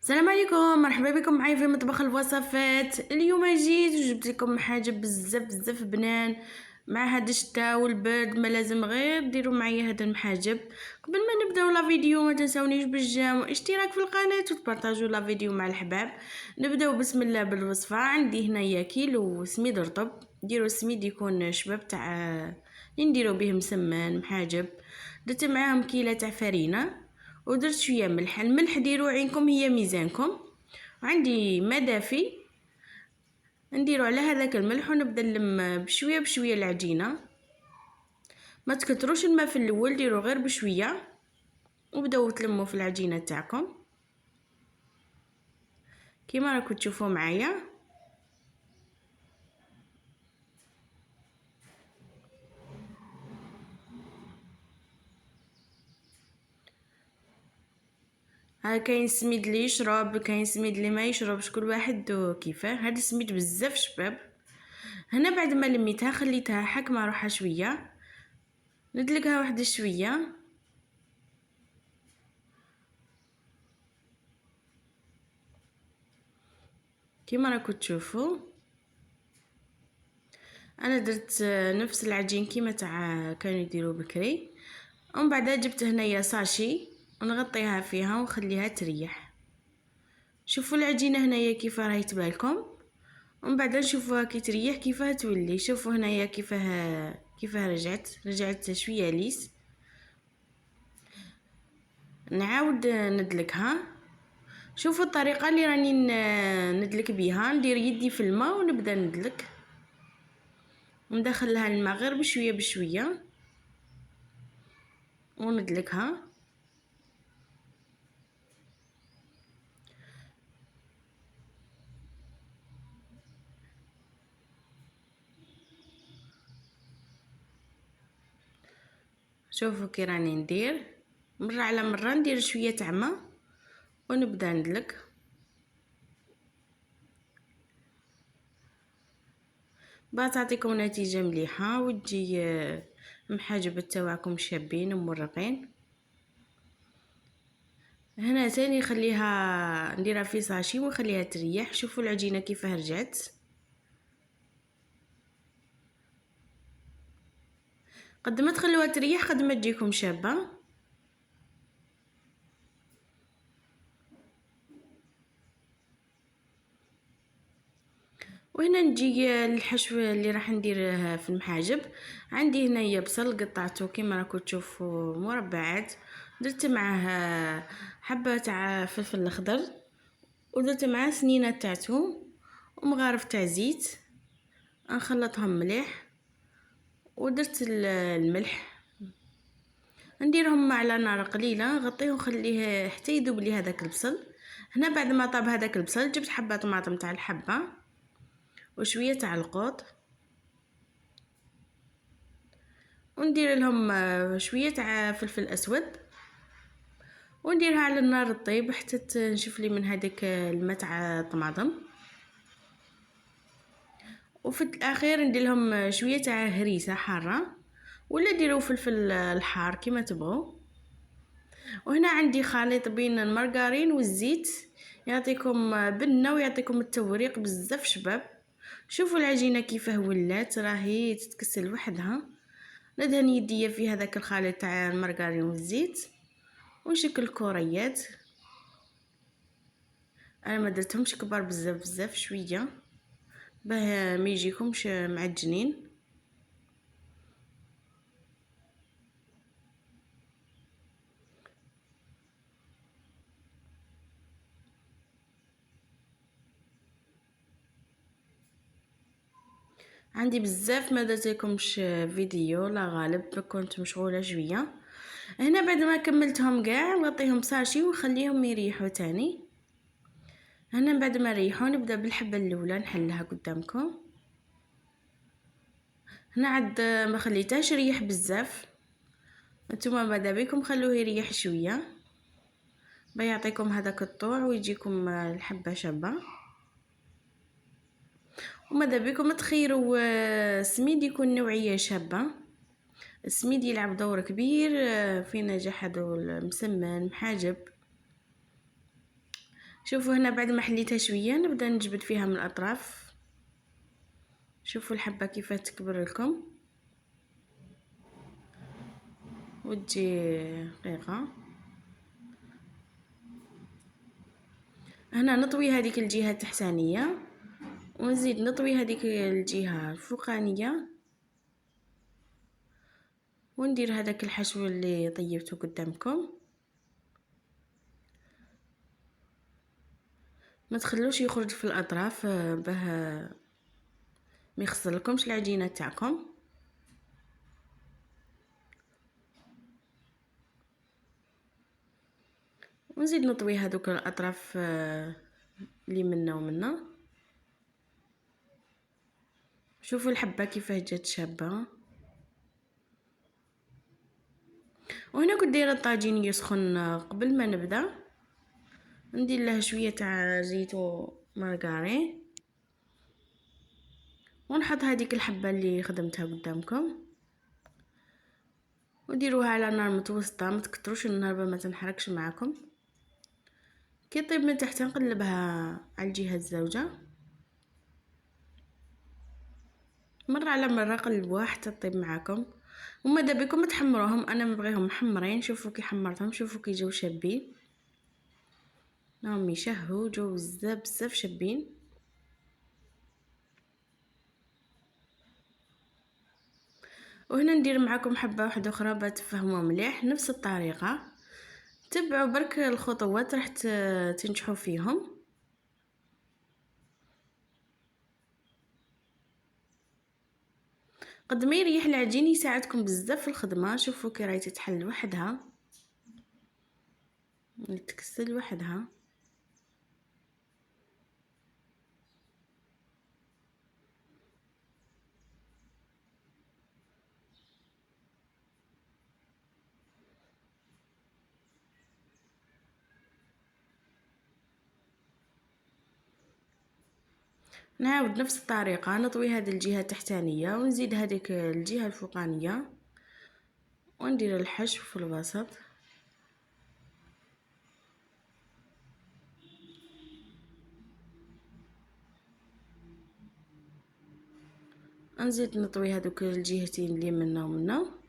السلام عليكم، مرحبا بكم معايا في مطبخ الوصفات. اليوم جيت وجبت لكم حاجه بزاف بنان مع هاد الشتاء والبرد. ما لازم غير ديروا معايا هذا المحاجب. قبل ما نبداو لا فيديو ما تنساونيش بالجيم واشتراك في القناه وتبارطاجوا لا فيديو مع الحباب. نبداو بسم الله بالوصفه. عندي هنايا كيلو سميد رطب. ديروا السميد يكون شباب تاع اللي نديروا به مسمن محاجب. درت معاهم كيله تاع فرينه ودرت شويه ملح. الملح ديروا عينكم، هي ميزانكم. وعندي ما دافي نديروا على هذاك الملح ونبدا نلم بشويه بشويه العجينه. ما تكتروش الماء في الاول، ديروا غير بشويه وبداو تلموا في العجينه تاعكم كيما راكم تشوفوا معايا. ها كاين سميد اللي يشرب، كاين سميد اللي ما يشربش، كل واحد كيفاه. هذا السميد بزاف شباب. هنا بعد ما لميتها خليتها حكمه روحها شويه، ندلقها واحد شويه كيما راكم تشوفوا. انا درت نفس العجين كيما تاع كانوا يديروا بكري، ومن بعد جبت هنايا ساشي ونغطيها فيها ونخليها تريح. شوفوا العجينه هنايا كيف راهي تبالكم، ومن بعد نشوفوها كي تريح كيفاه تولي. شوفوا هنايا كيفاه رجعت شويه ليس. نعاود ندلكها. شوفوا الطريقه اللي راني ندلك بيها. ندير يدي في الماء ونبدا ندلك وندخلها الماء غير بشويه بشويه وندلكها. شوفوا كي راني ندير مره على مره، ندير شويه تاع ماء ونبدا ندلك. باش تعطيكم نتيجه مليحه وتجي محاجب تاعكم شابين ومرقين. هنا ثاني خليها نديرها في ساشي ونخليها تريح. شوفوا العجينه كيف رجعت. قد ما تخلوها تريح قد ما تجيكم شابه. وهنا نجي للحشو اللي راح نديره في المحاجب. عندي هنايا بصل قطعته كيما راكم تشوفوا مربعات، درت معاه حبه تاع فلفل اخضر، ودرت معاه سنينه تاع توم ومغارف تاع زيت. نخلطهم مليح ودرت الملح. نديرهم على نار قليله، نغطيه ونخليه حتى يذوب لي هذاك البصل. هنا بعد ما طاب هذاك البصل جبت حبه طماطم تاع الحبه وشويه تاع القوط، وندير لهم شويه تاع فلفل اسود ونديرها على النار الطيب حتى تنشف لي من هذاك الماء تاع الطماطم. وفي الاخير ندير لهم شويه تاع هريسه حاره ولا ديروا فلفل الحار كيما تبغوا. وهنا عندي خليط بين المارغرين والزيت يعطيكم بنه ويعطيكم التوريق بزاف شباب. شوفوا العجينه كيفاه ولات راهي تتكسل وحدها. ندهن يديا في هذاك الخليط تاع المارغرين والزيت ونشكل كوريات. انا ما درتهمش كبار بزاف شويه باه ما يجيكمش معجنين. عندي بزاف ما درتلكمش فيديو، لا غالب كنت مشغوله شويه. هنا بعد ما كملتهم كاع نغطيهم ساشي ونخليهم يريحوا تاني. هنا بعد ما ريحوا نبدا بالحبه الاولى نحلها قدامكم. هنا عاد ما خليتهاش يريح بزاف، نتوما ماذا بكم خلوه يريح شويه بيعطيكم هذاك الطوع ويجيكم الحبه شابه. وماذا بكم تخيروا سميد يكون نوعيه شابه. السميد يلعب دور كبير في نجاح هذو المسمن محاجب. شوفوا هنا بعد ما حليتها شويه نبدا نجبد فيها من الاطراف. شوفوا الحبه كيف تكبر لكم وتجي رقيقه. هنا نطوي هذيك الجهه التحتانيه ونزيد نطوي هذيك الجهه الفوقانيه وندير هذاك الحشو اللي طيبته قدامكم. ما تخلوش يخرج في الاطراف باه ما يخسرلكمش العجينه تاعكم. ونزيد نطوي هذوك الاطراف اللي منا ومنا. شوفوا الحبه كيفاه جات شابه. وهنا كنت دايره الطاجين يسخن قبل ما نبدا ندير له شويه تاع زيت ومارغرين ونحط هذيك الحبه اللي خدمتها قدامكم وديروها على نار متوسطه، ما تكتروش النار ما تنحرقش معاكم. كي طيب من تحت نقلبها على الجهه الزوجه مره على مره، قلبوها حتى تطيب معاكم. وماذا بكم تحمروهم، انا مبغيهم محمرين. شوفوا كي حمرتهم، شوفوا كي جاو شابين، راهم يشهوا، جاو بزاف بزاف شابين. وهنا ندير معكم حبه واحده اخرى باش تفهموا مليح نفس الطريقه. تبعوا برك الخطوات راح تنجحوا فيهم. قد ما يريح العجين يساعدكم بزاف في الخدمه. شوفوا كي راهي تتحل وحدها، تكسل وحدها. نعاود نفس الطريقه، نطوي هذه الجهه التحتانيه ونزيد هذيك الجهه الفوقانيه وندير الحشو في الوسط. نزيد نطوي هذوك الجهتين اللي منا ومنا.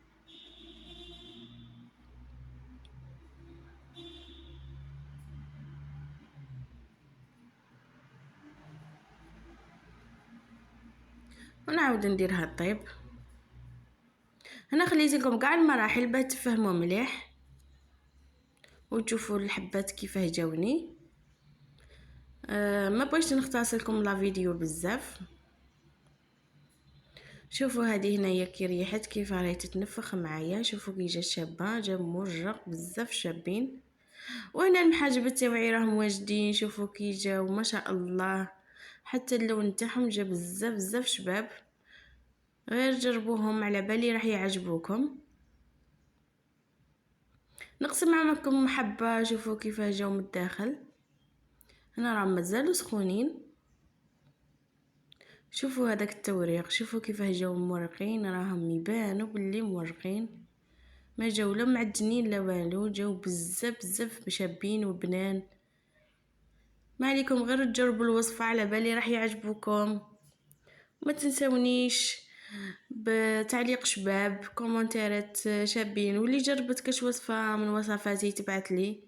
ونعاود نديرها الطيب. هنا خليت لكم كاع المراحل باش تفهموا مليح وتشوفوا الحبات كيفاه جاوني. ما بغيتش نختصر لكم لا فيديو بزاف. شوفوا هذه هنايا كي ريحت كيف راهي تتنفخ معايا. شوفوا كي جا شابه، جا مرجق بزاف شابين. وهنا المحاجبات تاوعي راهم واجدين. شوفوا كي جاو ما شاء الله، حتى اللون تاعهم جا بزاف بزاف شباب. غير جربوهم على بالي راح يعجبوكم. نقسم معكم حبه. شوفوا كيف جاو من الداخل. هنا راهم مازالوا سخونين. شوفوا هذاك التوريق، شوفوا كيف جاو مورقين، راهم يبانوا باللي مورقين، ما جاو لا معجنين لا والو، جاو بزاف بزاف شابين وبنان. ما عليكم غير تجربوا الوصفه، على بالي راح يعجبوكم. ما تنسونيش بتعليق شباب، كومنتات شابين، واللي جربت كاش وصفه من وصفاتي تبعت لي.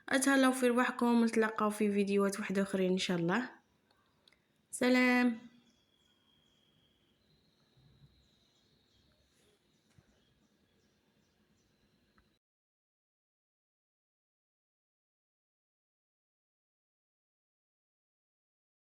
اتهلاو في رواحكم، نتلاقاو في فيديوهات واحده اخرين ان شاء الله. سلام.